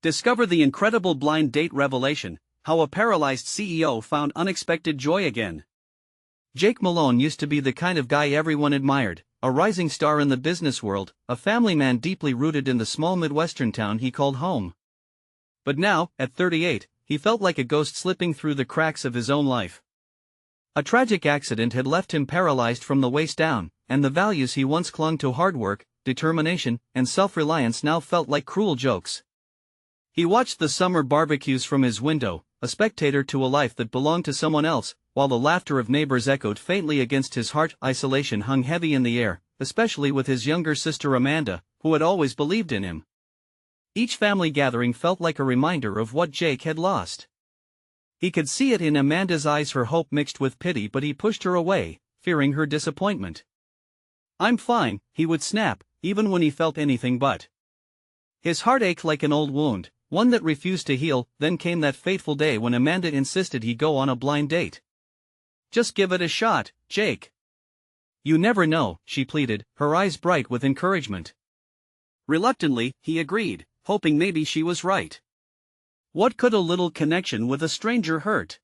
Discover the incredible blind date revelation, how a paralyzed CEO found unexpected joy again. Jake Malone used to be the kind of guy everyone admired, a rising star in the business world, a family man deeply rooted in the small Midwestern town he called home. But now, at 38, he felt like a ghost slipping through the cracks of his own life. A tragic accident had left him paralyzed from the waist down, and the values he once clung to, hard work, determination, and self-reliance, now felt like cruel jokes. He watched the summer barbecues from his window, a spectator to a life that belonged to someone else, while the laughter of neighbors echoed faintly against his heart. Isolation hung heavy in the air, especially with his younger sister Amanda, who had always believed in him. Each family gathering felt like a reminder of what Jake had lost. He could see it in Amanda's eyes, her hope mixed with pity, but he pushed her away, fearing her disappointment. "I'm fine," he would snap, even when he felt anything but. His heart ached like an old wound, one that refused to heal. Then came that fateful day when Amanda insisted he go on a blind date. "Just give it a shot, Jake. You never know," she pleaded, her eyes bright with encouragement. Reluctantly, he agreed, hoping maybe she was right. What could a little connection with a stranger hurt?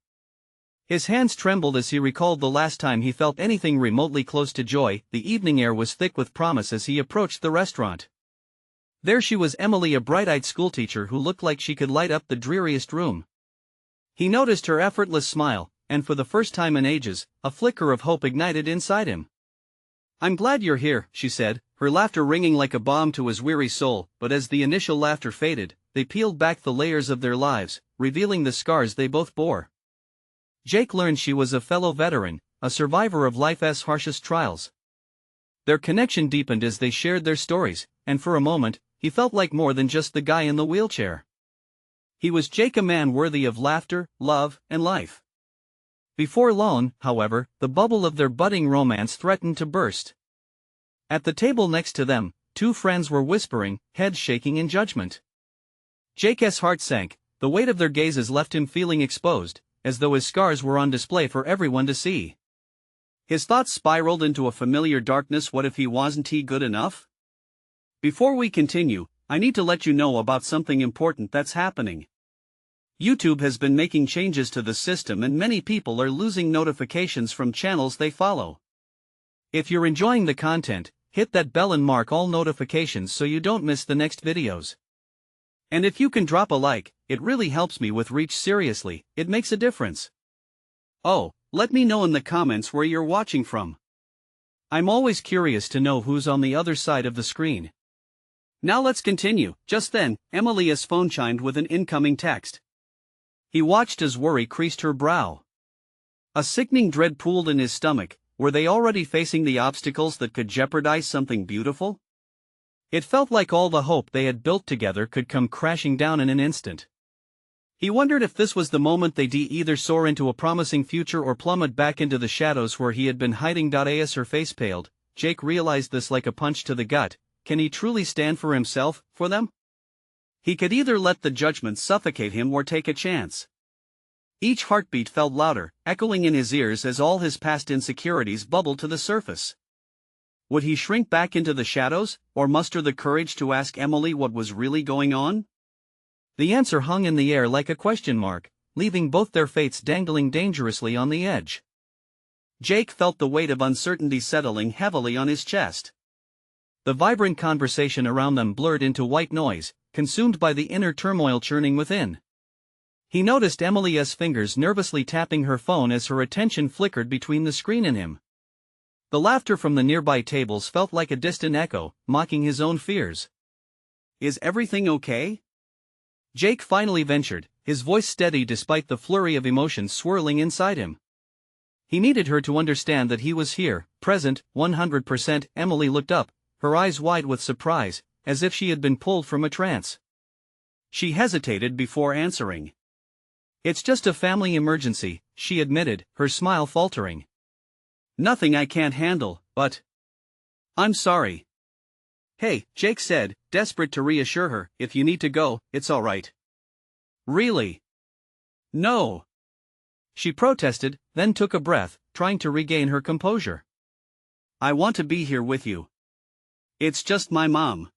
His hands trembled as he recalled the last time he felt anything remotely close to joy. The evening air was thick with promise as he approached the restaurant. There she was, Emily, a bright-eyed schoolteacher who looked like she could light up the dreariest room. He noticed her effortless smile, and for the first time in ages, a flicker of hope ignited inside him. "I'm glad you're here," she said, her laughter ringing like a balm to his weary soul. But as the initial laughter faded, they peeled back the layers of their lives, revealing the scars they both bore. Jake learned she was a fellow veteran, a survivor of life's harshest trials. Their connection deepened as they shared their stories, and for a moment, he felt like more than just the guy in the wheelchair. He was Jake, a man worthy of laughter, love, and life. Before long, however, the bubble of their budding romance threatened to burst. At the table next to them, two friends were whispering, heads shaking in judgment. Jake's heart sank, the weight of their gazes left him feeling exposed, as though his scars were on display for everyone to see. His thoughts spiraled into a familiar darkness. What if he wasn't good enough? Before we continue, I need to let you know about something important that's happening. YouTube has been making changes to the system, and many people are losing notifications from channels they follow. If you're enjoying the content, hit that bell and mark all notifications so you don't miss the next videos. And if you can drop a like, it really helps me with reach. Seriously, it makes a difference. Oh, let me know in the comments where you're watching from. I'm always curious to know who's on the other side of the screen. Now let's continue. Just then, Emily's phone chimed with an incoming text. He watched as worry creased her brow. A sickening dread pooled in his stomach. Were they already facing the obstacles that could jeopardize something beautiful? It felt like all the hope they had built together could come crashing down in an instant. He wondered if this was the moment they'd either soar into a promising future or plummet back into the shadows where he had been hiding. As her face paled, Jake realized this like a punch to the gut. Can he truly stand for himself, for them? He could either let the judgment suffocate him or take a chance. Each heartbeat felt louder, echoing in his ears as all his past insecurities bubbled to the surface. Would he shrink back into the shadows, or muster the courage to ask Emily what was really going on? The answer hung in the air like a question mark, leaving both their fates dangling dangerously on the edge. Jake felt the weight of uncertainty settling heavily on his chest. The vibrant conversation around them blurred into white noise, consumed by the inner turmoil churning within. He noticed Emily's fingers nervously tapping her phone as her attention flickered between the screen and him. The laughter from the nearby tables felt like a distant echo, mocking his own fears. "Is everything okay?" Jake finally ventured, his voice steady despite the flurry of emotions swirling inside him. He needed her to understand that he was here, present, 100%. Emily looked up, her eyes wide with surprise, as if she had been pulled from a trance. She hesitated before answering. "It's just a family emergency," she admitted, her smile faltering. "Nothing I can't handle, but I'm sorry." "Hey," Jake said, desperate to reassure her, "if you need to go, it's all right." "Really?" "No," she protested, then took a breath, trying to regain her composure. "I want to be here with you. It's just my mom."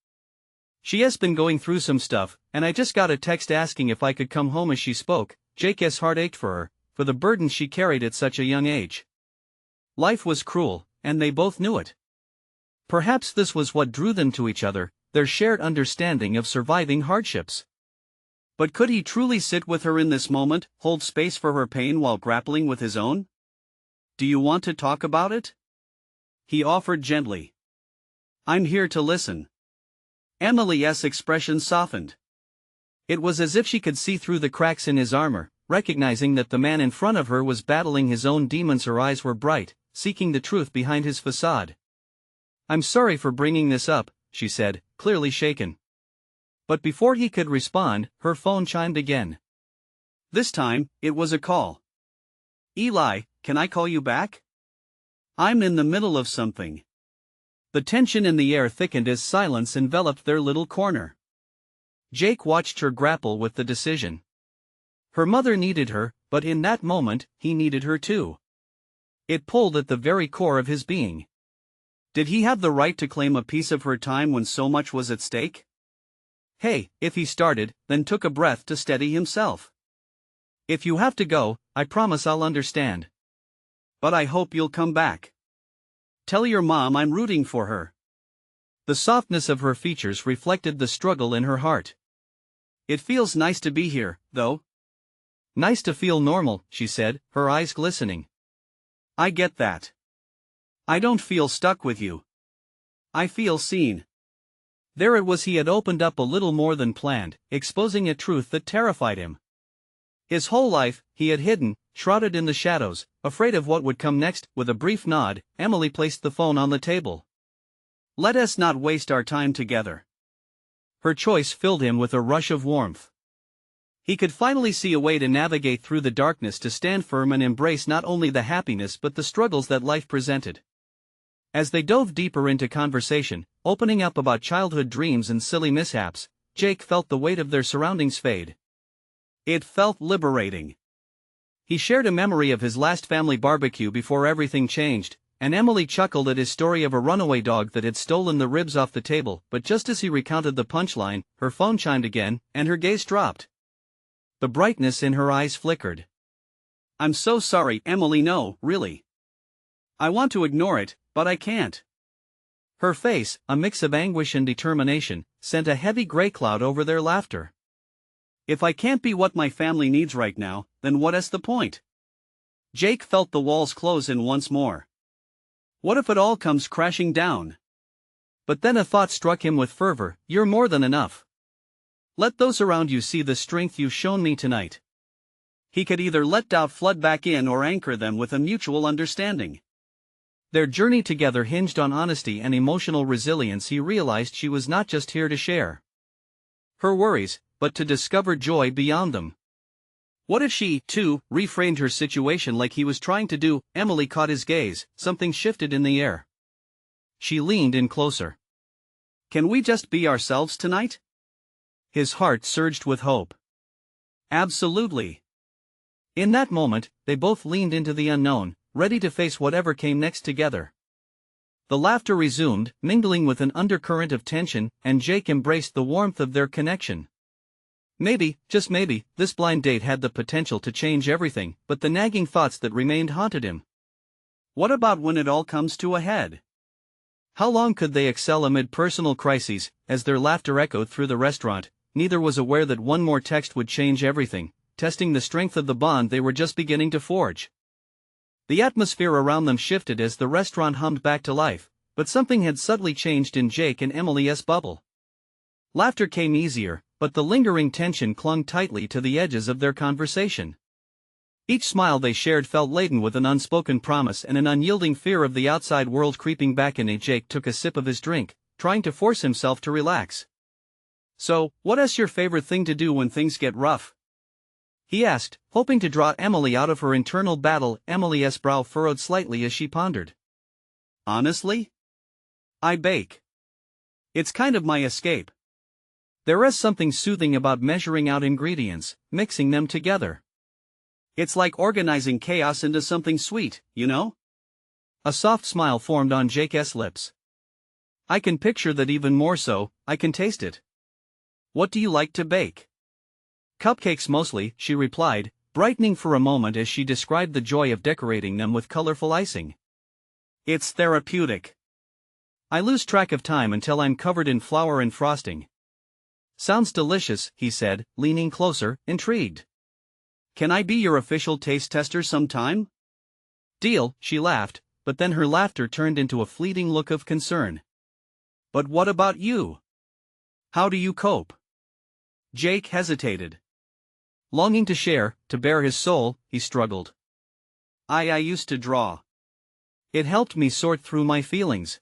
She has been going through some stuff, and I just got a text asking if I could come home. As she spoke, Jake's heart ached for her, for the burden she carried at such a young age. Life was cruel, and they both knew it. Perhaps this was what drew them to each other, their shared understanding of surviving hardships. But could he truly sit with her in this moment, hold space for her pain while grappling with his own? "Do you want to talk about it?" he offered gently. "I'm here to listen." Emily's expression softened. It was as if she could see through the cracks in his armor, recognizing that the man in front of her was battling his own demons. Her eyes were bright, seeking the truth behind his facade. "I'm sorry for bringing this up," she said, clearly shaken. But before he could respond, her phone chimed again. This time, it was a call. "Eli, can I call you back? I'm in the middle of something." The tension in the air thickened as silence enveloped their little corner. Jake watched her grapple with the decision. Her mother needed her, but in that moment, he needed her too. It pulled at the very core of his being. Did he have the right to claim a piece of her time when so much was at stake? "Hey," if he started, then took a breath to steady himself. "If you have to go, I promise I'll understand. But I hope you'll come back. Tell your mom I'm rooting for her." The softness of her features reflected the struggle in her heart. "It feels nice to be here, though." "Nice to feel normal," she said, her eyes glistening. "I get that. I don't feel stuck with you. I feel seen." There it was, he had opened up a little more than planned, exposing a truth that terrified him. His whole life, he had hidden, shrouded in the shadows, afraid of what would come next. With a brief nod, Emily placed the phone on the table. "Let us not waste our time together." Her choice filled him with a rush of warmth. He could finally see a way to navigate through the darkness, to stand firm and embrace not only the happiness but the struggles that life presented. As they dove deeper into conversation, opening up about childhood dreams and silly mishaps, Jake felt the weight of their surroundings fade. It felt liberating. He shared a memory of his last family barbecue before everything changed, and Emily chuckled at his story of a runaway dog that had stolen the ribs off the table. But just as he recounted the punchline, her phone chimed again, and her gaze dropped. The brightness in her eyes flickered. "I'm so sorry, Emily. No, really. I want to ignore it, but I can't." Her face, a mix of anguish and determination, sent a heavy gray cloud over their laughter. "If I can't be what my family needs right now, then what is the point?" Jake felt the walls close in once more. What if it all comes crashing down? But then a thought struck him with fervor: you're more than enough. Let those around you see the strength you've shown me tonight. He could either let doubt flood back in or anchor them with a mutual understanding. Their journey together hinged on honesty and emotional resilience. He realized she was not just here to share her worries, but to discover joy beyond them. What if she, too, reframed her situation like he was trying to do? Emily caught his gaze. Something shifted in the air. She leaned in closer. "Can we just be ourselves tonight?" His heart surged with hope. "Absolutely." In that moment, they both leaned into the unknown, ready to face whatever came next together. The laughter resumed, mingling with an undercurrent of tension, and Jake embraced the warmth of their connection. Maybe, just maybe, this blind date had the potential to change everything, but the nagging thoughts that remained haunted him. What about when it all comes to a head? How long could they excel amid personal crises? As their laughter echoed through the restaurant, neither was aware that one more text would change everything, testing the strength of the bond they were just beginning to forge. The atmosphere around them shifted as the restaurant hummed back to life, but something had subtly changed in Jake and Emily's bubble. Laughter came easier, but the lingering tension clung tightly to the edges of their conversation. Each smile they shared felt laden with an unspoken promise and an unyielding fear of the outside world creeping back in. Jake took a sip of his drink, trying to force himself to relax. "So, what is your favorite thing to do when things get rough?" he asked, hoping to draw Emily out of her internal battle. Emily's brow furrowed slightly as she pondered. "Honestly? I bake. It's kind of my escape. There is something soothing about measuring out ingredients, mixing them together. It's like organizing chaos into something sweet, you know?" A soft smile formed on Jake's lips. "I can picture that. Even more so, I can taste it." What do you like to bake? Cupcakes mostly, she replied, brightening for a moment as she described the joy of decorating them with colorful icing. It's therapeutic. I lose track of time until I'm covered in flour and frosting. Sounds delicious, he said, leaning closer, intrigued. Can I be your official taste tester sometime? Deal, she laughed, but then her laughter turned into a fleeting look of concern. But what about you? How do you cope? Jake hesitated. Longing to share, to bare his soul, he struggled. I used to draw. It helped me sort through my feelings.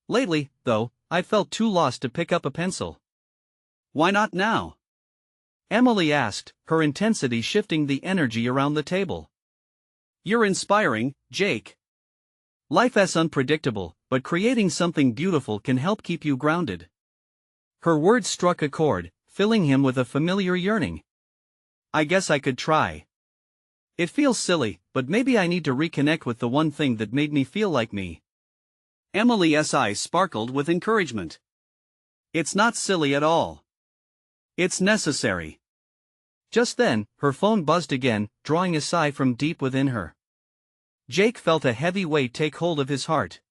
Lately, though, I felt too lost to pick up a pencil. Why not now? Emily asked, her intensity shifting the energy around the table. You're inspiring, Jake. Life is unpredictable, but creating something beautiful can help keep you grounded. Her words struck a chord, filling him with a familiar yearning. I guess I could try. It feels silly, but maybe I need to reconnect with the one thing that made me feel like me. Emily's eyes sparkled with encouragement. It's not silly at all. It's necessary. Just then, her phone buzzed again, drawing a sigh from deep within her. Jake felt a heavy weight take hold of his heart.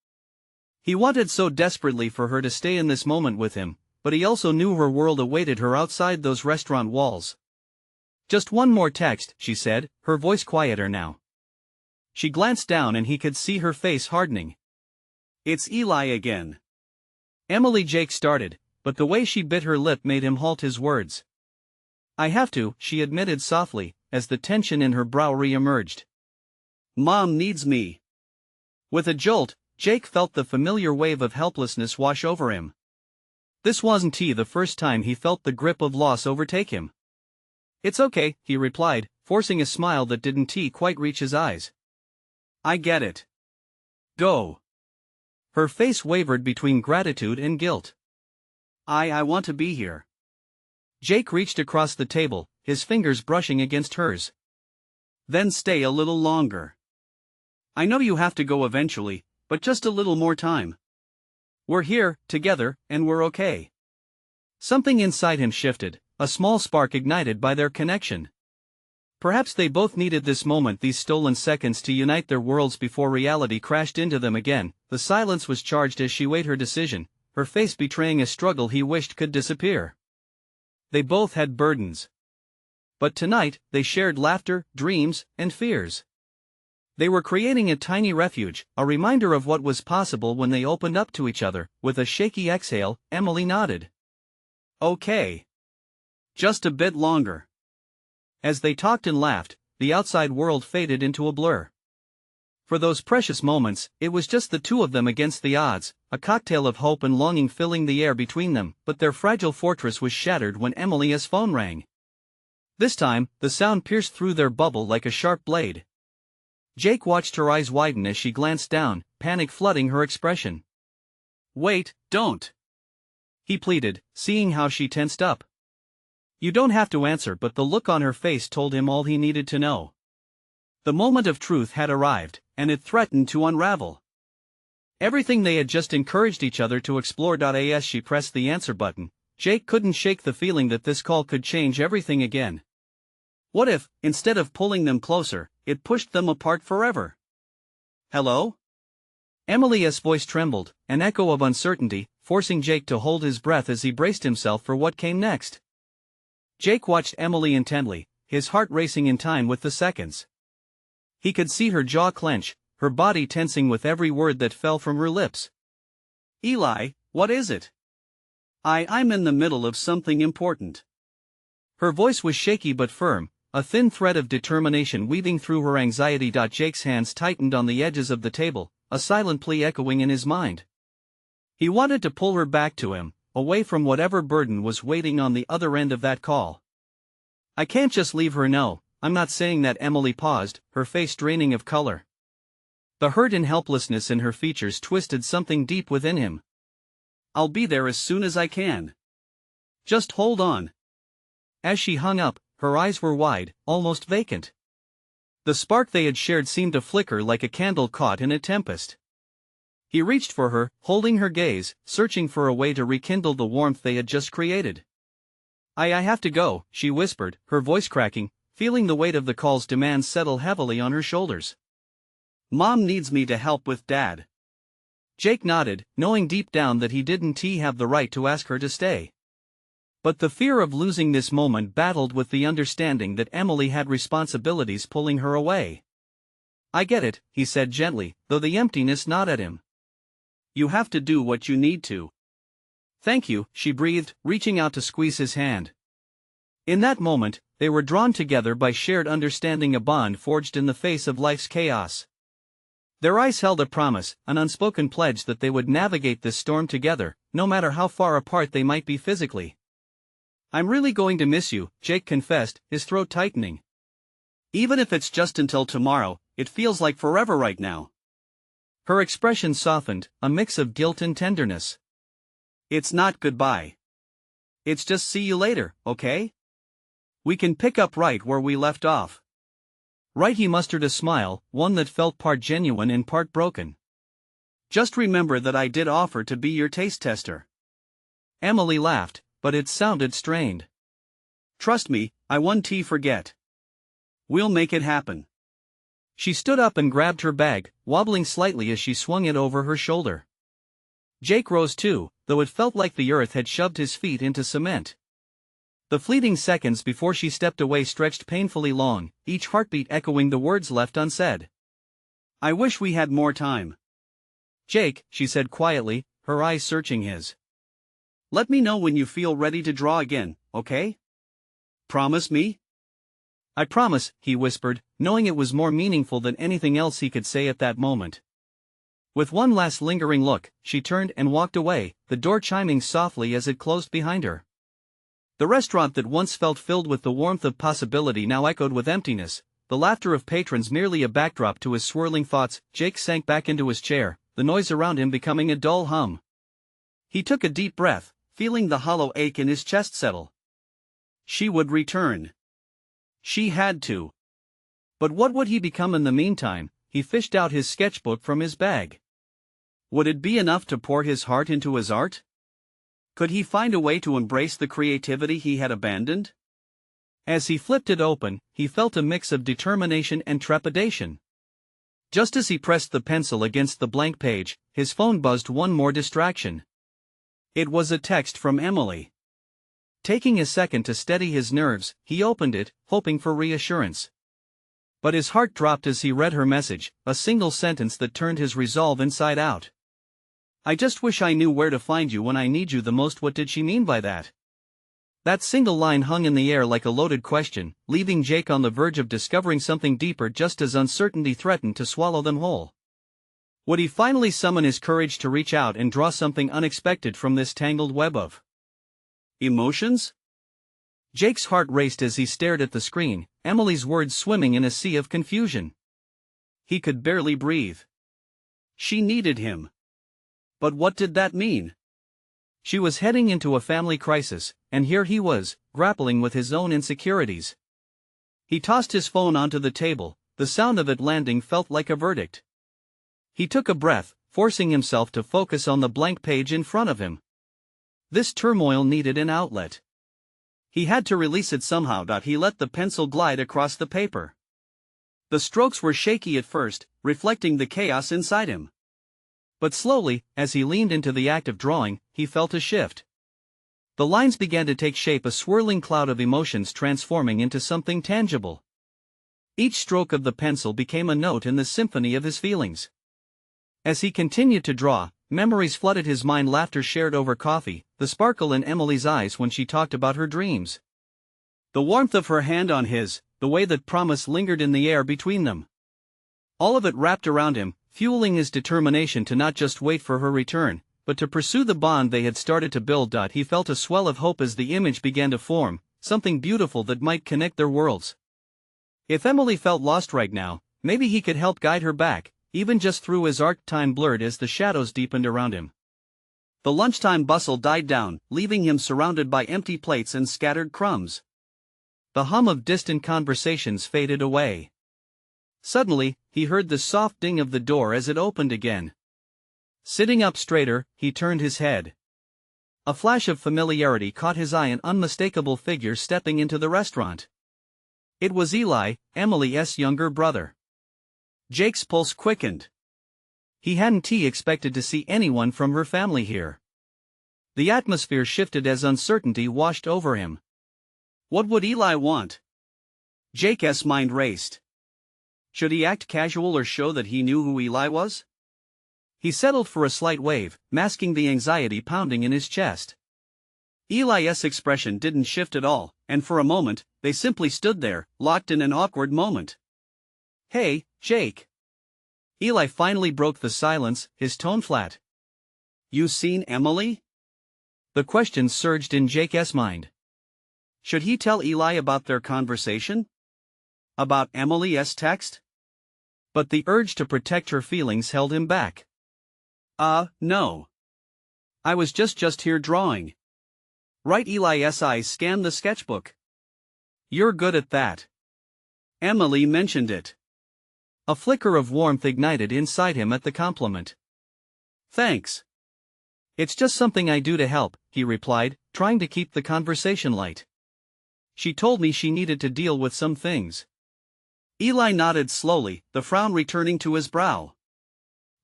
He wanted so desperately for her to stay in this moment with him, but he also knew her world awaited her outside those restaurant walls. Just one more text, she said, her voice quieter now. She glanced down and he could see her face hardening. It's Eli again. Jake started, but the way she bit her lip made him halt his words. I have to, she admitted softly, as the tension in her brow re-emerged. Mom needs me. With a jolt, Jake felt the familiar wave of helplessness wash over him. This wasn't the first time he felt the grip of loss overtake him. It's okay, he replied, forcing a smile that didn't quite reach his eyes. I get it. Go. Her face wavered between gratitude and guilt. I want to be here. Jake reached across the table, his fingers brushing against hers. Then stay a little longer. I know you have to go eventually, but just a little more time. We're here, together, and we're okay. Something inside him shifted, a small spark ignited by their connection. Perhaps they both needed this moment, these stolen seconds, to unite their worlds before reality crashed into them again. The silence was charged as she weighed her decision, her face betraying a struggle he wished could disappear. They both had burdens. But tonight, they shared laughter, dreams, and fears. They were creating a tiny refuge, a reminder of what was possible when they opened up to each other. With a shaky exhale, Emily nodded. Okay. Just a bit longer. As they talked and laughed, the outside world faded into a blur. For those precious moments, it was just the two of them against the odds, a cocktail of hope and longing filling the air between them. But their fragile fortress was shattered when Emily's phone rang. This time, the sound pierced through their bubble like a sharp blade. Jake watched her eyes widen as she glanced down, panic flooding her expression. Wait, don't. He pleaded, seeing how she tensed up. You don't have to answer, but the look on her face told him all he needed to know. The moment of truth had arrived, and it threatened to unravel. Everything they had just encouraged each other to explore. As she pressed the answer button, Jake couldn't shake the feeling that this call could change everything again. What if, instead of pulling them closer, it pushed them apart forever? Hello? Emily's voice trembled, an echo of uncertainty, forcing Jake to hold his breath as he braced himself for what came next. Jake watched Emily intently, his heart racing in time with the seconds. He could see her jaw clench, her body tensing with every word that fell from her lips. Eli, what is it? I'm in the middle of something important. Her voice was shaky but firm, a thin thread of determination weaving through her anxiety. Jake's hands tightened on the edges of the table, a silent plea echoing in his mind. He wanted to pull her back to him, away from whatever burden was waiting on the other end of that call. I can't just leave her. No, I'm not saying that. Emily paused, her face draining of color. The hurt and helplessness in her features twisted something deep within him. I'll be there as soon as I can. Just hold on. As she hung up, her eyes were wide, almost vacant. The spark they had shared seemed to flicker like a candle caught in a tempest. He reached for her, holding her gaze, searching for a way to rekindle the warmth they had just created. I have to go, she whispered, her voice cracking, feeling the weight of the call's demands settle heavily on her shoulders. Mom needs me to help with Dad. Jake nodded, knowing deep down that he didn't have the right to ask her to stay. But the fear of losing this moment battled with the understanding that Emily had responsibilities pulling her away. I get it, he said gently, though the emptiness gnawed at him. You have to do what you need to. Thank you, she breathed, reaching out to squeeze his hand. In that moment, they were drawn together by shared understanding, a bond forged in the face of life's chaos. Their eyes held a promise, an unspoken pledge that they would navigate this storm together, no matter how far apart they might be physically. I'm really going to miss you, Jake confessed, his throat tightening. Even if it's just until tomorrow, it feels like forever right now. Her expression softened, a mix of guilt and tenderness. It's not goodbye. It's just see you later, okay? We can pick up right where we left off. Right, he mustered a smile, one that felt part genuine and part broken. Just remember that I did offer to be your taste tester. Emily laughed, but it sounded strained. Trust me, I won't forget. We'll make it happen. She stood up and grabbed her bag, wobbling slightly as she swung it over her shoulder. Jake rose too, though it felt like the earth had shoved his feet into cement. The fleeting seconds before she stepped away stretched painfully long, each heartbeat echoing the words left unsaid. I wish we had more time. Jake, she said quietly, her eyes searching his. Let me know when you feel ready to draw again, okay? Promise me? I promise, he whispered, knowing it was more meaningful than anything else he could say at that moment. With one last lingering look, she turned and walked away, the door chiming softly as it closed behind her. The restaurant that once felt filled with the warmth of possibility now echoed with emptiness, the laughter of patrons merely a backdrop to his swirling thoughts. Jake sank back into his chair, the noise around him becoming a dull hum. He took a deep breath, feeling the hollow ache in his chest settle. She would return. She had to. But what would he become in the meantime? He fished out his sketchbook from his bag. Would it be enough to pour his heart into his art? Could he find a way to embrace the creativity he had abandoned? As he flipped it open, he felt a mix of determination and trepidation. Just as he pressed the pencil against the blank page, his phone buzzed, one more distraction. It was a text from Emily. Taking a second to steady his nerves, he opened it, hoping for reassurance. But his heart dropped as he read her message, a single sentence that turned his resolve inside out. I just wish I knew where to find you when I need you the most. What did she mean by that? That single line hung in the air like a loaded question, leaving Jake on the verge of discovering something deeper just as uncertainty threatened to swallow them whole. Would he finally summon his courage to reach out and draw something unexpected from this tangled web of emotions? Jake's heart raced as he stared at the screen, Emily's words swimming in a sea of confusion. He could barely breathe. She needed him. But what did that mean? She was heading into a family crisis, and here he was, grappling with his own insecurities. He tossed his phone onto the table, the sound of it landing felt like a verdict. He took a breath, forcing himself to focus on the blank page in front of him. This turmoil needed an outlet. He had to release it somehow. He let the pencil glide across the paper. The strokes were shaky at first, reflecting the chaos inside him. But slowly, as he leaned into the act of drawing, he felt a shift. The lines began to take shape, a swirling cloud of emotions transforming into something tangible. Each stroke of the pencil became a note in the symphony of his feelings. As he continued to draw, memories flooded his mind, laughter shared over coffee, the sparkle in Emily's eyes when she talked about her dreams. The warmth of her hand on his, the way that promise lingered in the air between them. All of it wrapped around him, fueling his determination to not just wait for her return, but to pursue the bond they had started to build. He felt a swell of hope as the image began to form, something beautiful that might connect their worlds. If Emily felt lost right now, maybe he could help guide her back, even just through his arc. Time blurred as the shadows deepened around him. The lunchtime bustle died down, leaving him surrounded by empty plates and scattered crumbs. The hum of distant conversations faded away. Suddenly, he heard the soft ding of the door as it opened again. Sitting up straighter, he turned his head. A flash of familiarity caught his eye, an unmistakable figure stepping into the restaurant. It was Eli, Emily's younger brother. Jake's pulse quickened. He hadn't expected to see anyone from her family here. The atmosphere shifted as uncertainty washed over him. What would Eli want? Jake's mind raced. Should he act casual or show that he knew who Eli was? He settled for a slight wave, masking the anxiety pounding in his chest. Eli's expression didn't shift at all, and for a moment, they simply stood there, locked in an awkward moment. "Hey, Jake." Eli finally broke the silence, his tone flat. "You seen Emily?" The question surged in Jake's mind. Should he tell Eli about their conversation? About Emily's text? But the urge to protect her feelings held him back. No. I was just here drawing. Right. Eli's eyes scanned the sketchbook. You're good at that. Emily mentioned it. A flicker of warmth ignited inside him at the compliment. Thanks. It's just something I do to help, he replied, trying to keep the conversation light. She told me she needed to deal with some things. Eli nodded slowly, the frown returning to his brow.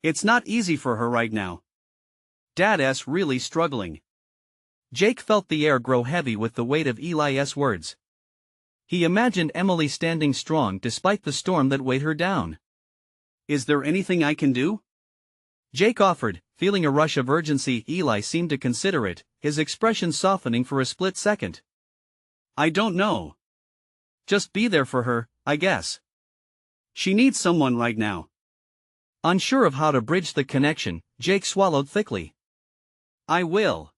It's not easy for her right now. Dad's really struggling. Jake felt the air grow heavy with the weight of Eli's words. He imagined Emily standing strong despite the storm that weighed her down. Is there anything I can do? Jake offered, feeling a rush of urgency. Eli seemed to consider it, his expression softening for a split second. I don't know. Just be there for her, I guess. She needs someone right now. Unsure of how to bridge the connection, Jake swallowed thickly. I will.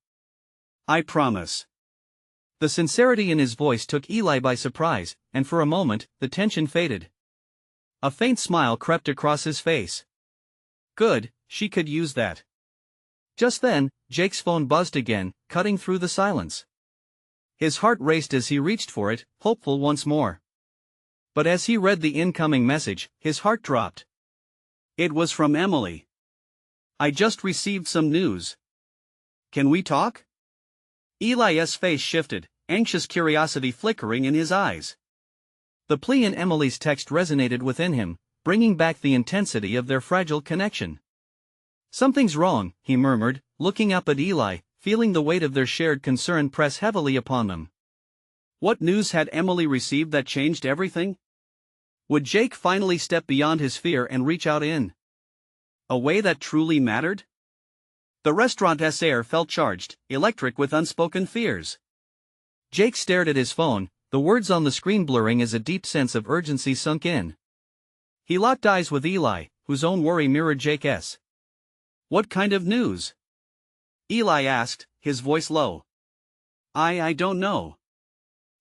I promise. The sincerity in his voice took Eli by surprise, and for a moment, the tension faded. A faint smile crept across his face. Good, she could use that. Just then, Jake's phone buzzed again, cutting through the silence. His heart raced as he reached for it, hopeful once more. But as he read the incoming message, his heart dropped. It was from Emily. I just received some news. Can we talk? Eli's face shifted, anxious curiosity flickering in his eyes. The plea in Emily's text resonated within him, bringing back the intensity of their fragile connection. Something's wrong, he murmured, looking up at Eli, feeling the weight of their shared concern press heavily upon them. What news had Emily received that changed everything? Would Jake finally step beyond his fear and reach out in a way that truly mattered? The restaurant's air felt charged, electric with unspoken fears. Jake stared at his phone, the words on the screen blurring as a deep sense of urgency sunk in. He locked eyes with Eli, whose own worry mirrored Jake's. What kind of news? Eli asked, his voice low. I don't know.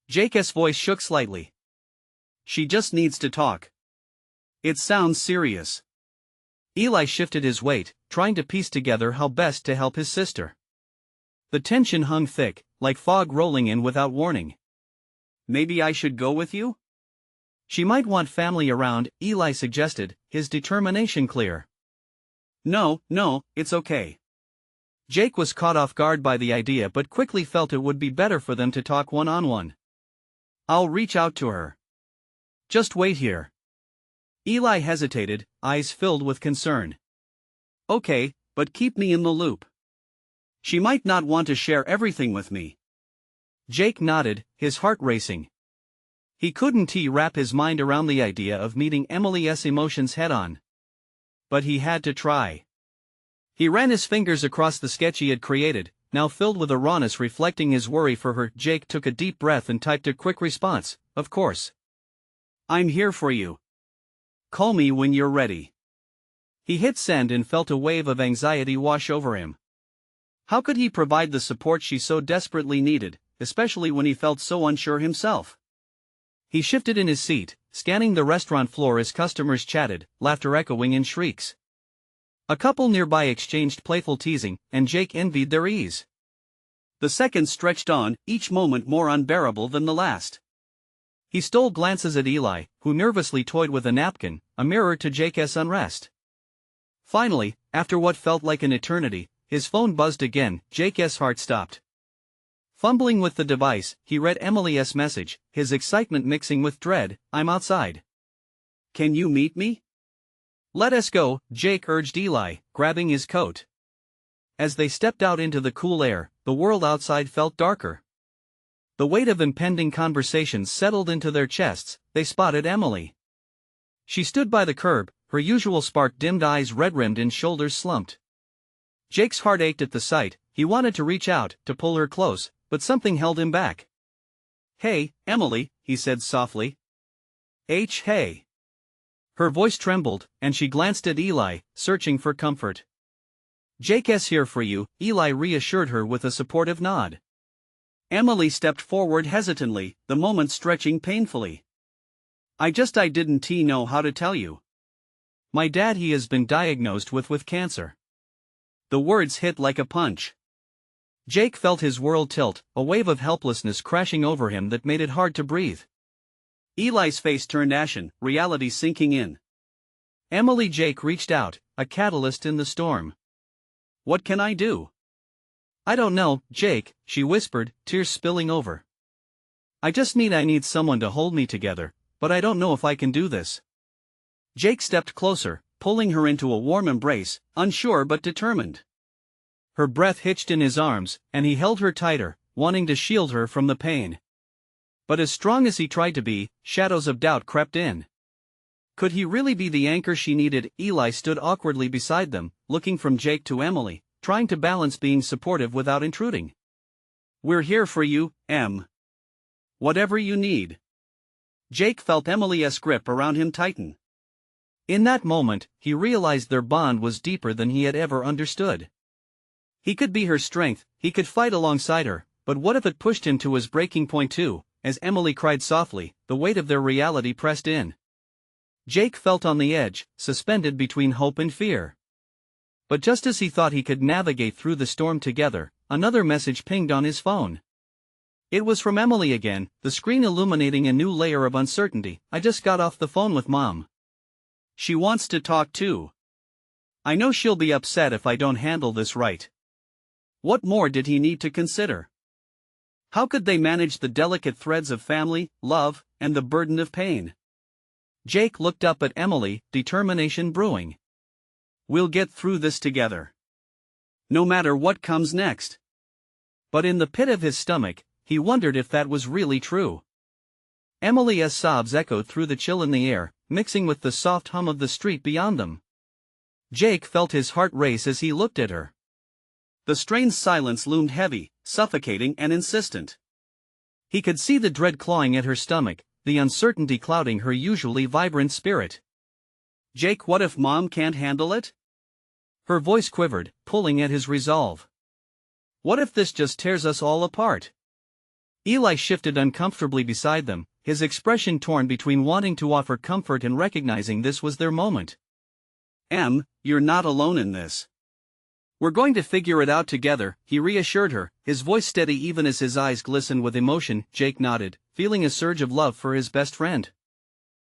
Jake's voice shook slightly. She just needs to talk. It sounds serious. Eli shifted his weight, trying to piece together how best to help his sister. The tension hung thick, like fog rolling in without warning. Maybe I should go with you? She might want family around, Eli suggested, his determination clear. No, it's okay. Jake was caught off guard by the idea but quickly felt it would be better for them to talk one-on-one. I'll reach out to her. Just wait here. Eli hesitated, eyes filled with concern. Okay, but keep me in the loop. She might not want to share everything with me. Jake nodded, his heart racing. He couldn't wrap his mind around the idea of meeting Emily's emotions head-on. But he had to try. He ran his fingers across the sketch he had created, now filled with a rawness reflecting his worry for her. Jake took a deep breath and typed a quick response, of course. I'm here for you. Call me when you're ready. He hit send and felt a wave of anxiety wash over him. How could he provide the support she so desperately needed, especially when he felt so unsure himself? He shifted in his seat, scanning the restaurant floor as customers chatted, laughter echoing in shrieks. A couple nearby exchanged playful teasing, and Jake envied their ease. The seconds stretched on, each moment more unbearable than the last. He stole glances at Eli, who nervously toyed with a napkin, a mirror to Jake's unrest. Finally, after what felt like an eternity, his phone buzzed again. Jake's heart stopped. Fumbling with the device, he read Emily's message, his excitement mixing with dread. "I'm outside. Can you meet me?" "Let us go," Jake urged Eli, grabbing his coat. As they stepped out into the cool air, the world outside felt darker. The weight of impending conversations settled into their chests. They spotted Emily. She stood by the curb, her usual spark-dimmed eyes red-rimmed and shoulders slumped. Jake's heart ached at the sight. He wanted to reach out, to pull her close, but something held him back. "Hey, Emily," he said softly. Hey." Her voice trembled, and she glanced at Eli, searching for comfort. "Jake's here for you," Eli reassured her with a supportive nod. Emily stepped forward hesitantly, the moment stretching painfully. I didn't know how to tell you. My dad, he has been diagnosed with cancer." The words hit like a punch. Jake felt his world tilt, a wave of helplessness crashing over him that made it hard to breathe. Eli's face turned ashen, reality sinking in. Emily. Jake reached out, a catalyst in the storm. "What can I do?" "I don't know, Jake," she whispered, tears spilling over. I need someone to hold me together, but I don't know if I can do this." Jake stepped closer, pulling her into a warm embrace, unsure but determined. Her breath hitched in his arms, and he held her tighter, wanting to shield her from the pain. But as strong as he tried to be, shadows of doubt crept in. Could he really be the anchor she needed? Eli stood awkwardly beside them, looking from Jake to Emily, trying to balance being supportive without intruding. "We're here for you, Em. Whatever you need." Jake felt Emily's grip around him tighten. In that moment, he realized their bond was deeper than he had ever understood. He could be her strength, he could fight alongside her, but what if it pushed him to his breaking point too? As Emily cried softly, the weight of their reality pressed in. Jake felt on the edge, suspended between hope and fear. But just as he thought he could navigate through the storm together, another message pinged on his phone. It was from Emily again, the screen illuminating a new layer of uncertainty. "I just got off the phone with Mom. She wants to talk too. I know she'll be upset if I don't handle this right." What more did he need to consider? How could they manage the delicate threads of family, love, and the burden of pain? Jake looked up at Emily, determination brewing. "We'll get through this together. No matter what comes next." But in the pit of his stomach, he wondered if that was really true. Emily's sobs echoed through the chill in the air, mixing with the soft hum of the street beyond them. Jake felt his heart race as he looked at her. The strained silence loomed heavy, suffocating and insistent. He could see the dread clawing at her stomach, the uncertainty clouding her usually vibrant spirit. "Jake, what if Mom can't handle it?" Her voice quivered, pulling at his resolve. "What if this just tears us all apart?" Eli shifted uncomfortably beside them, his expression torn between wanting to offer comfort and recognizing this was their moment. "Em, you're not alone in this. We're going to figure it out together," he reassured her, his voice steady even as his eyes glistened with emotion. Jake nodded, feeling a surge of love for his best friend.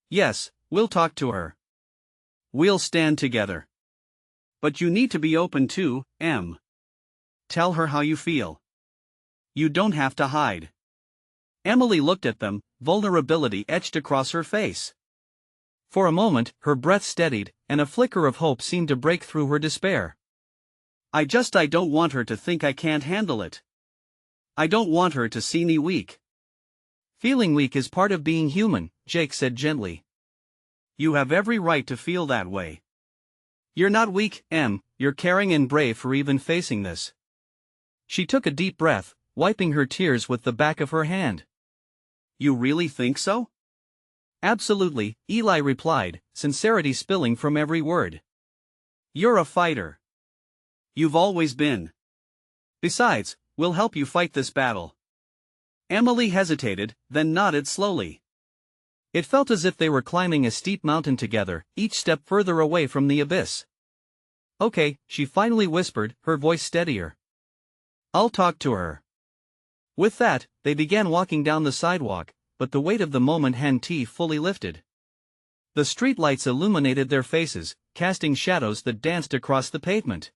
"Yes, we'll talk to her. We'll stand together. But you need to be open too, Em. Tell her how you feel. You don't have to hide." Emily looked at them, vulnerability etched across her face. For a moment, her breath steadied, and a flicker of hope seemed to break through her despair. I don't want her to think I can't handle it. I don't want her to see me weak." "Feeling weak is part of being human," Jake said gently. "You have every right to feel that way. You're not weak, Em, you're caring and brave for even facing this." She took a deep breath, wiping her tears with the back of her hand. "You really think so?" "Absolutely," Eli replied, sincerity spilling from every word. "You're a fighter. You've always been. Besides, we'll help you fight this battle." Emily hesitated, then nodded slowly. It felt as if they were climbing a steep mountain together, each step further away from the abyss. "Okay," she finally whispered, her voice steadier. "I'll talk to her." With that, they began walking down the sidewalk, but the weight of the moment hadn't fully lifted. The streetlights illuminated their faces, casting shadows that danced across the pavement.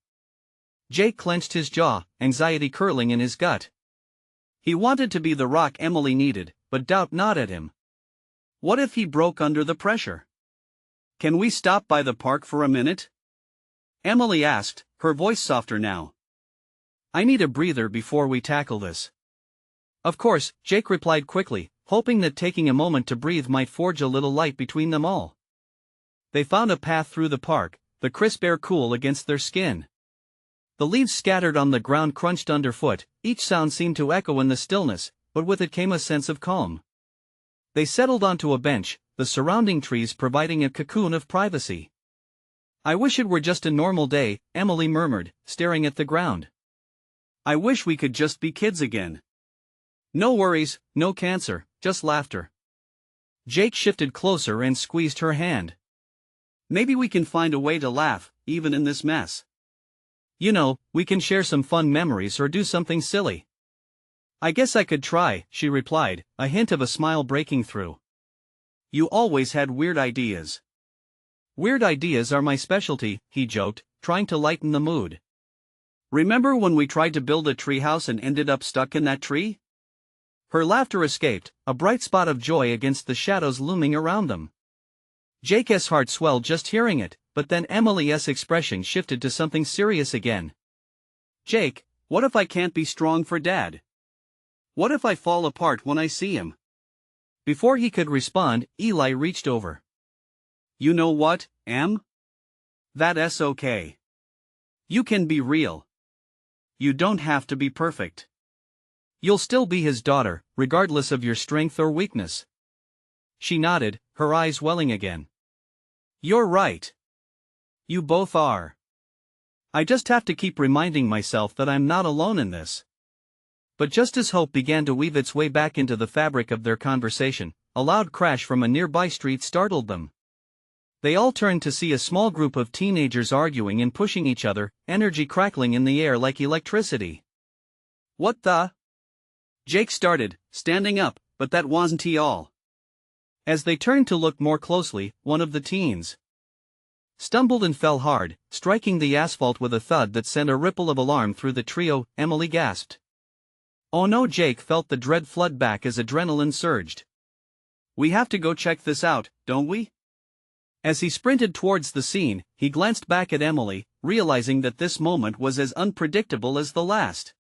Jake clenched his jaw, anxiety curling in his gut. He wanted to be the rock Emily needed, but doubt gnawed at him. What if he broke under the pressure? Can we stop by the park for a minute? Emily asked, her voice softer now. I need a breather before we tackle this. Of course, Jake replied quickly, hoping that taking a moment to breathe might forge a little light between them all. They found a path through the park, the crisp air cool against their skin. The leaves scattered on the ground crunched underfoot, each sound seemed to echo in the stillness, but with it came a sense of calm. They settled onto a bench, the surrounding trees providing a cocoon of privacy. I wish it were just a normal day, Emily murmured, staring at the ground. I wish we could just be kids again. No worries, no cancer, just laughter. Jake shifted closer and squeezed her hand. Maybe we can find a way to laugh, even in this mess. You know, we can share some fun memories or do something silly. I guess I could try, she replied, a hint of a smile breaking through. You always had weird ideas. Weird ideas are my specialty, he joked, trying to lighten the mood. Remember when we tried to build a treehouse and ended up stuck in that tree? Her laughter escaped, a bright spot of joy against the shadows looming around them. Jake's heart swelled just hearing it, but then Emily's expression shifted to something serious again. Jake, what if I can't be strong for Dad? What if I fall apart when I see him? Before he could respond, Eli reached over. You know what, Em? That's okay. You can be real. You don't have to be perfect. You'll still be his daughter, regardless of your strength or weakness. She nodded, her eyes welling again. You're right. You both are. I just have to keep reminding myself that I'm not alone in this. But just as hope began to weave its way back into the fabric of their conversation, a loud crash from a nearby street startled them. They all turned to see a small group of teenagers arguing and pushing each other, energy crackling in the air like electricity. What the? Jake started, standing up, but that wasn't all. As they turned to look more closely, one of the teens stumbled and fell hard, striking the asphalt with a thud that sent a ripple of alarm through the trio. Emily gasped. Oh no! Jake felt the dread flood back as adrenaline surged. We have to go check this out, don't we? As he sprinted towards the scene, he glanced back at Emily, realizing that this moment was as unpredictable as the last.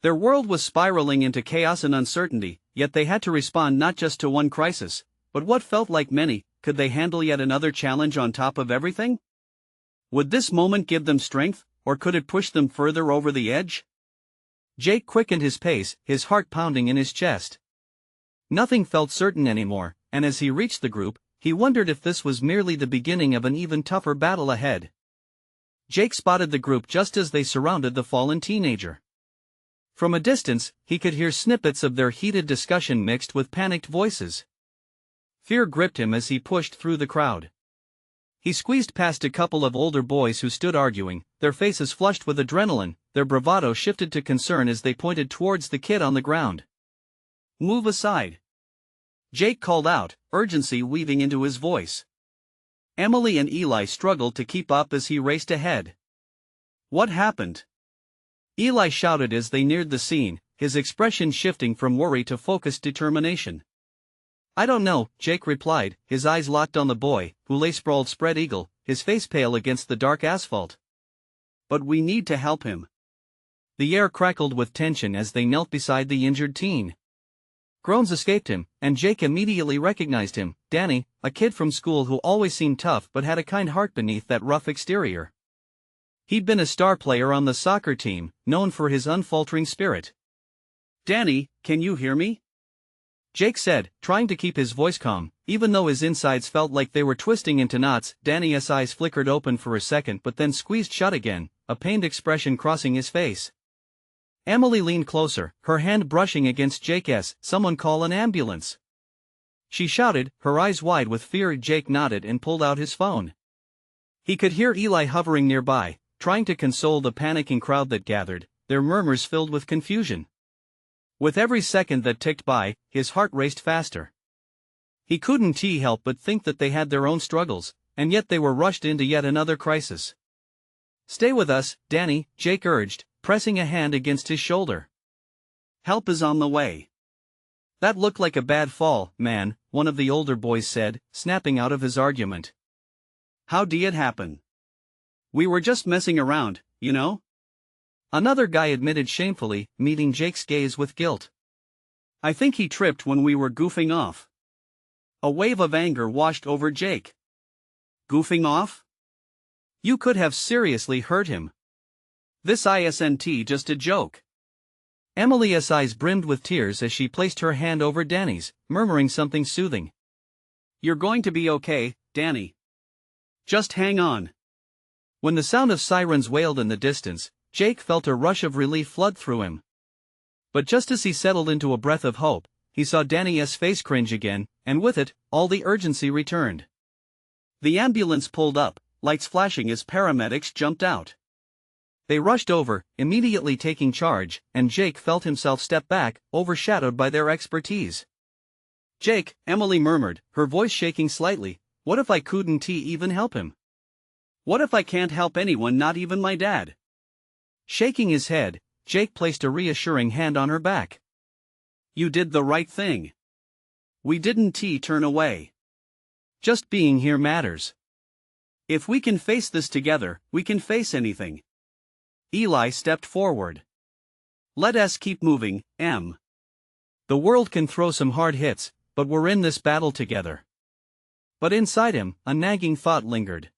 Their world was spiraling into chaos and uncertainty, yet they had to respond not just to one crisis, but what felt like many. Could they handle yet another challenge on top of everything? Would this moment give them strength, or could it push them further over the edge? Jake quickened his pace, his heart pounding in his chest. Nothing felt certain anymore, and as he reached the group, he wondered if this was merely the beginning of an even tougher battle ahead. Jake spotted the group just as they surrounded the fallen teenager. From a distance, he could hear snippets of their heated discussion mixed with panicked voices. Fear gripped him as he pushed through the crowd. He squeezed past a couple of older boys who stood arguing, their faces flushed with adrenaline. Their bravado shifted to concern as they pointed towards the kid on the ground. Move aside. Jake called out, urgency weaving into his voice. Emily and Eli struggled to keep up as he raced ahead. What happened? Eli shouted as they neared the scene, his expression shifting from worry to focused determination. I don't know, Jake replied, his eyes locked on the boy, who lay sprawled spread eagle, his face pale against the dark asphalt. But we need to help him. The air crackled with tension as they knelt beside the injured teen. Groans escaped him, and Jake immediately recognized him, Danny, a kid from school who always seemed tough but had a kind heart beneath that rough exterior. He'd been a star player on the soccer team, known for his unfaltering spirit. Danny, can you hear me? Jake said, trying to keep his voice calm, even though his insides felt like they were twisting into knots. Danny's eyes flickered open for a second but then squeezed shut again, a pained expression crossing his face. Emily leaned closer, her hand brushing against Jake's. Someone call an ambulance. She shouted, her eyes wide with fear. Jake nodded and pulled out his phone. He could hear Eli hovering nearby, trying to console the panicking crowd that gathered, their murmurs filled with confusion. With every second that ticked by, his heart raced faster. He couldn't help but think that they had their own struggles, and yet they were rushed into yet another crisis. Stay with us, Danny, Jake urged, pressing a hand against his shoulder. Help is on the way. That looked like a bad fall, man, one of the older boys said, snapping out of his argument. How did it happen? We were just messing around, you know? Another guy admitted shamefully, meeting Jake's gaze with guilt. I think he tripped when we were goofing off. A wave of anger washed over Jake. Goofing off? You could have seriously hurt him. This isn't just a joke. Emily's eyes brimmed with tears as she placed her hand over Danny's, murmuring something soothing. You're going to be okay, Danny. Just hang on. When the sound of sirens wailed in the distance, Jake felt a rush of relief flood through him. But just as he settled into a breath of hope, he saw Danny's face cringe again, and with it, all the urgency returned. The ambulance pulled up, lights flashing as paramedics jumped out. They rushed over, immediately taking charge, and Jake felt himself step back, overshadowed by their expertise. Jake, Emily murmured, her voice shaking slightly, what if I couldn't even help him? What if I can't help anyone, not even my dad? Shaking his head, Jake placed a reassuring hand on her back. You did the right thing. We didn't turn away. Just being here matters. If we can face this together, we can face anything. Eli stepped forward. Let us keep moving, Em. The world can throw some hard hits, but we're in this battle together. But inside him, a nagging thought lingered.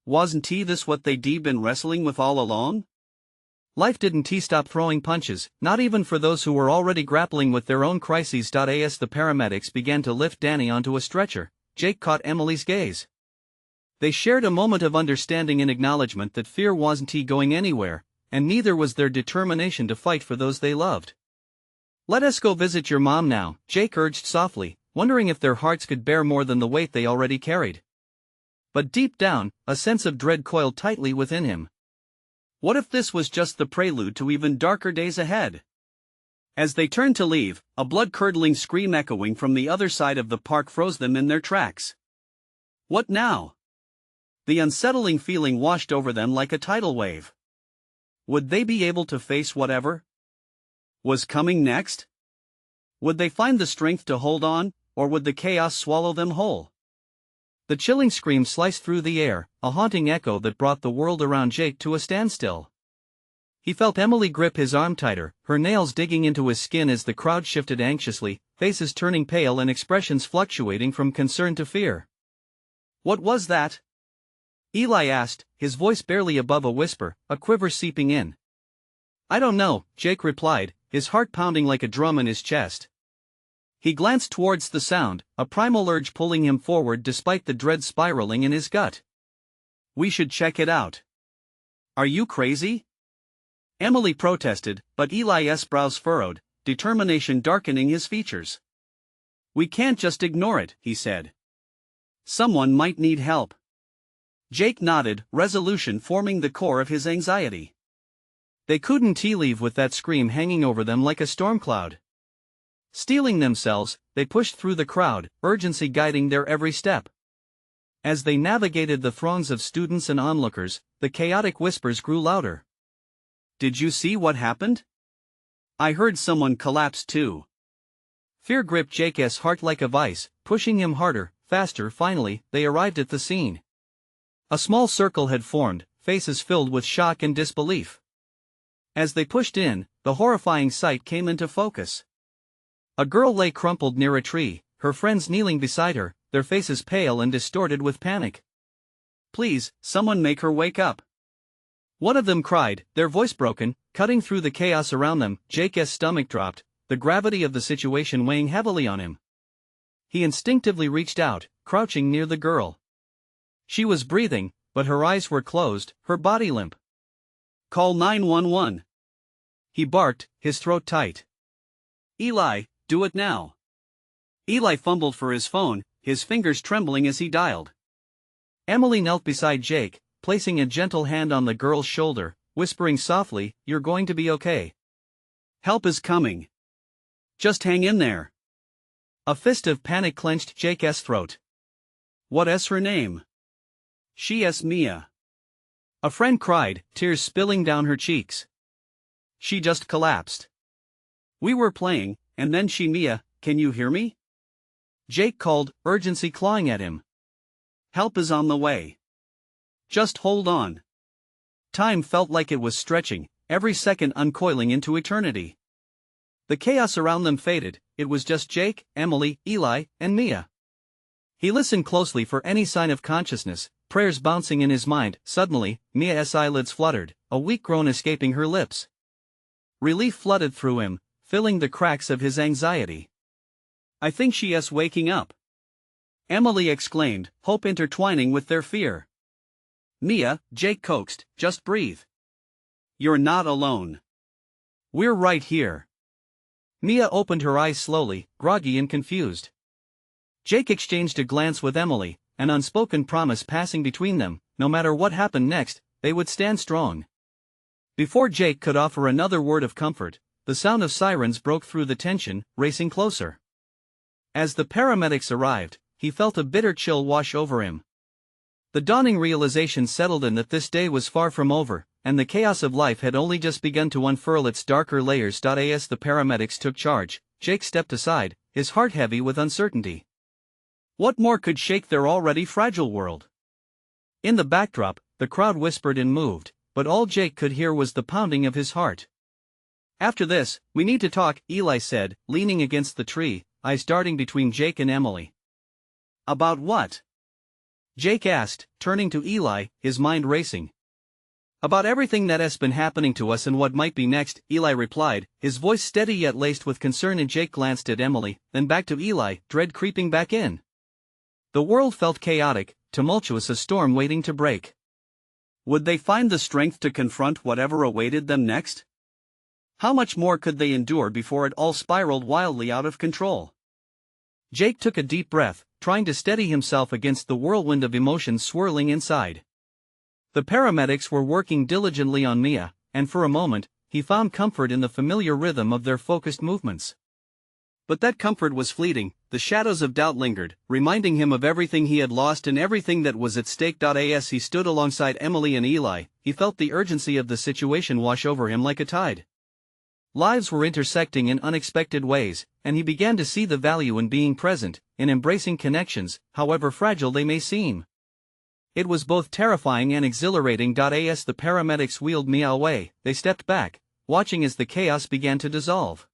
Wasn't this what they'd been wrestling with all along? Life didn't stop throwing punches, not even for those who were already grappling with their own crises. As the paramedics began to lift Danny onto a stretcher, Jake caught Emily's gaze. They shared a moment of understanding and acknowledgement that fear wasn't going anywhere, and neither was their determination to fight for those they loved. Let us go visit your mom now, Jake urged softly, wondering if their hearts could bear more than the weight they already carried. But deep down, a sense of dread coiled tightly within him. What if this was just the prelude to even darker days ahead? As they turned to leave, a blood-curdling scream echoing from the other side of the park froze them in their tracks. What now? The unsettling feeling washed over them like a tidal wave. Would they be able to face whatever was coming next? Would they find the strength to hold on, or would the chaos swallow them whole? The chilling scream sliced through the air, a haunting echo that brought the world around Jake to a standstill. He felt Emily grip his arm tighter, her nails digging into his skin as the crowd shifted anxiously, faces turning pale and expressions fluctuating from concern to fear. What was that? Eli asked, his voice barely above a whisper, a quiver seeping in. I don't know, Jake replied, his heart pounding like a drum in his chest. He glanced towards the sound, a primal urge pulling him forward despite the dread spiraling in his gut. We should check it out. Are you crazy? Emily protested, but Eli's brows furrowed, determination darkening his features. We can't just ignore it, he said. Someone might need help. Jake nodded, resolution forming the core of his anxiety. They couldn't leave with that scream hanging over them like a storm cloud. Steeling themselves, they pushed through the crowd, urgency guiding their every step. As they navigated the throngs of students and onlookers, the chaotic whispers grew louder. Did you see what happened? I heard someone collapse too. Fear gripped Jake's heart like a vice, pushing him harder, faster. Finally, they arrived at the scene. A small circle had formed, faces filled with shock and disbelief. As they pushed in, the horrifying sight came into focus. A girl lay crumpled near a tree, her friends kneeling beside her, their faces pale and distorted with panic. Please, someone make her wake up. One of them cried, their voice broken, cutting through the chaos around them. Jake's stomach dropped, the gravity of the situation weighing heavily on him. He instinctively reached out, crouching near the girl. She was breathing, but her eyes were closed, her body limp. Call 911. He barked, his throat tight. Eli, do it now. Eli fumbled for his phone, his fingers trembling as he dialed. Emily knelt beside Jake, placing a gentle hand on the girl's shoulder, whispering softly, "You're going to be okay. Help is coming. Just hang in there." A fist of panic clenched Jake's throat. What's her name? She's Mia. A friend cried, tears spilling down her cheeks. She just collapsed. We were playing, and then Mia, can you hear me? Jake called, urgency clawing at him. Help is on the way. Just hold on. Time felt like it was stretching, every second uncoiling into eternity. The chaos around them faded, it was just Jake, Emily, Eli, and Mia. He listened closely for any sign of consciousness, prayers bouncing in his mind. Suddenly, Mia's eyelids fluttered, a weak groan escaping her lips. Relief flooded through him, filling the cracks of his anxiety. I think she is waking up. Emily exclaimed, hope intertwining with their fear. Mia, Jake coaxed, just breathe. You're not alone. We're right here. Mia opened her eyes slowly, groggy and confused. Jake exchanged a glance with Emily, an unspoken promise passing between them, no matter what happened next, they would stand strong. Before Jake could offer another word of comfort, the sound of sirens broke through the tension, racing closer. As the paramedics arrived, he felt a bitter chill wash over him. The dawning realization settled in that this day was far from over, and the chaos of life had only just begun to unfurl its darker layers. As the paramedics took charge, Jake stepped aside, his heart heavy with uncertainty. What more could shake their already fragile world? In the backdrop, the crowd whispered and moved, but all Jake could hear was the pounding of his heart. After this, we need to talk, Eli said, leaning against the tree, eyes darting between Jake and Emily. About what? Jake asked, turning to Eli, his mind racing. About everything that has been happening to us and what might be next, Eli replied, his voice steady yet laced with concern, and Jake glanced at Emily, then back to Eli, dread creeping back in. The world felt chaotic, tumultuous, a storm waiting to break. Would they find the strength to confront whatever awaited them next? How much more could they endure before it all spiraled wildly out of control? Jake took a deep breath, trying to steady himself against the whirlwind of emotions swirling inside. The paramedics were working diligently on Mia, and for a moment, he found comfort in the familiar rhythm of their focused movements. But that comfort was fleeting, the shadows of doubt lingered, reminding him of everything he had lost and everything that was at stake. As he stood alongside Emily and Eli, he felt the urgency of the situation wash over him like a tide. Lives were intersecting in unexpected ways, and he began to see the value in being present, in embracing connections, however fragile they may seem. It was both terrifying and exhilarating. As the paramedics wheeled Mia away, they stepped back, watching as the chaos began to dissolve.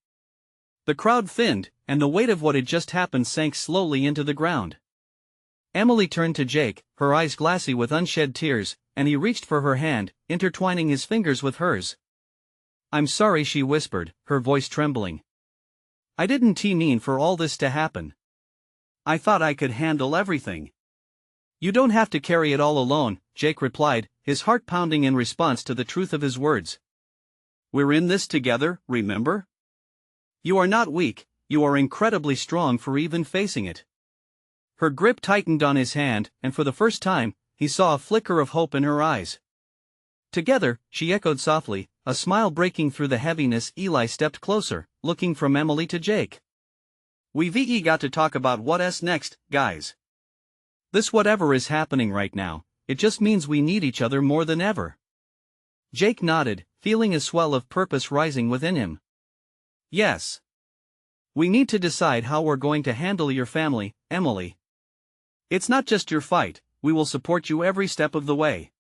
The crowd thinned, and the weight of what had just happened sank slowly into the ground. Emily turned to Jake, her eyes glassy with unshed tears, and he reached for her hand, intertwining his fingers with hers. I'm sorry, she whispered, her voice trembling. I didn't mean for all this to happen. I thought I could handle everything. You don't have to carry it all alone, Jake replied, his heart pounding in response to the truth of his words. We're in this together, remember? You are not weak, you are incredibly strong for even facing it. Her grip tightened on his hand, and for the first time, he saw a flicker of hope in her eyes. Together, she echoed softly, a smile breaking through the heaviness. Eli stepped closer, looking from Emily to Jake. We've got to talk about what's next, guys. This whatever is happening right now, it just means we need each other more than ever. Jake nodded, feeling a swell of purpose rising within him. Yes. We need to decide how we're going to handle your family, Emily. It's not just your fight, we will support you every step of the way.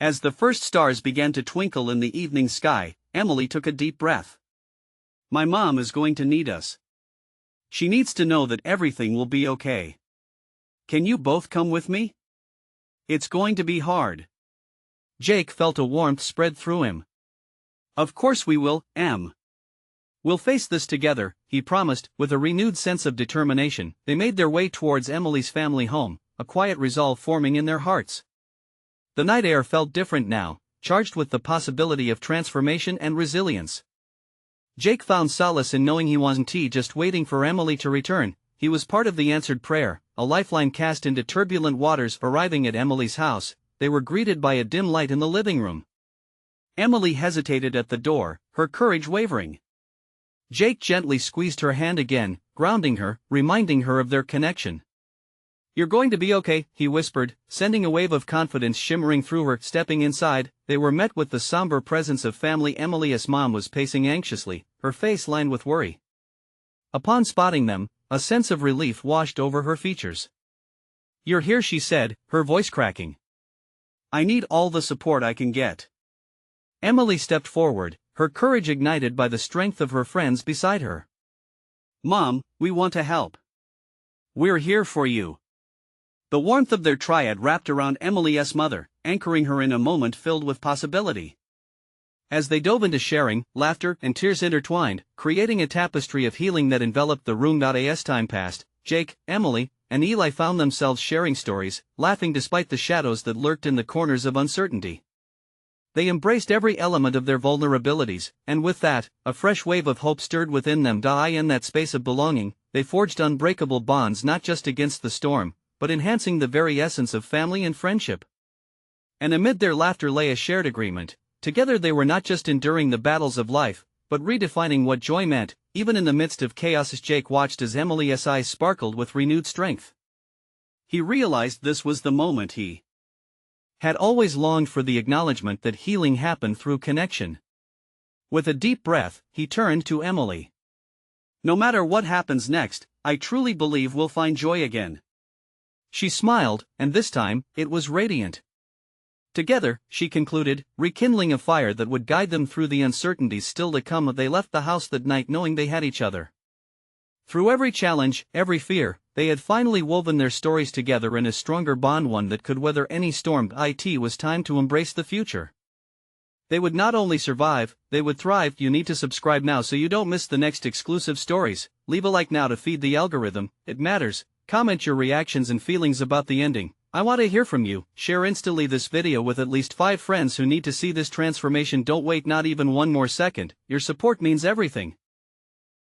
As the first stars began to twinkle in the evening sky, Emily took a deep breath. My mom is going to need us. She needs to know that everything will be okay. Can you both come with me? It's going to be hard. Jake felt a warmth spread through him. Of course we will, Em. We'll face this together, he promised, with a renewed sense of determination. They made their way towards Emily's family home, a quiet resolve forming in their hearts. The night air felt different now, charged with the possibility of transformation and resilience. Jake found solace in knowing he wasn't just waiting for Emily to return, he was part of the answered prayer, a lifeline cast into turbulent waters. Arriving at Emily's house, they were greeted by a dim light in the living room. Emily hesitated at the door, her courage wavering. Jake gently squeezed her hand again, grounding her, reminding her of their connection. "You're going to be okay," he whispered, sending a wave of confidence shimmering through her. Stepping inside, they were met with the somber presence of family. Emily's mom was pacing anxiously, her face lined with worry. Upon spotting them, a sense of relief washed over her features. "You're here," she said, her voice cracking. "I need all the support I can get." Emily stepped forward, her courage ignited by the strength of her friends beside her. "Mom, we want to help. We're here for you." The warmth of their triad wrapped around Emily's mother, anchoring her in a moment filled with possibility. As they dove into sharing, laughter and tears intertwined, creating a tapestry of healing that enveloped the room. As time passed, Jake, Emily, and Eli found themselves sharing stories, laughing despite the shadows that lurked in the corners of uncertainty. They embraced every element of their vulnerabilities, and with that, a fresh wave of hope stirred within them. In that space of belonging, they forged unbreakable bonds, not just against the storm, but enhancing the very essence of family and friendship. And amid their laughter lay a shared agreement. Together they were not just enduring the battles of life, but redefining what joy meant, even in the midst of chaos. Jake watched as Emily's eyes sparkled with renewed strength. He realized this was the moment he had always longed for, the acknowledgement that healing happened through connection. With a deep breath, he turned to Emily. "No matter what happens next, I truly believe we'll find joy again." She smiled, and this time, it was radiant. Together, she concluded, rekindling a fire that would guide them through the uncertainties still to come. They left the house that night knowing they had each other. Through every challenge, every fear, they had finally woven their stories together in a stronger bond, one that could weather any storm. It was time to embrace the future. They would not only survive, they would thrive. You need to subscribe now so you don't miss the next exclusive stories. Leave a like now to feed the algorithm, it matters. Comment your reactions and feelings about the ending. I want to hear from you. Share instantly this video with at least 5 friends who need to see this transformation. Don't wait not even one more second, your support means everything.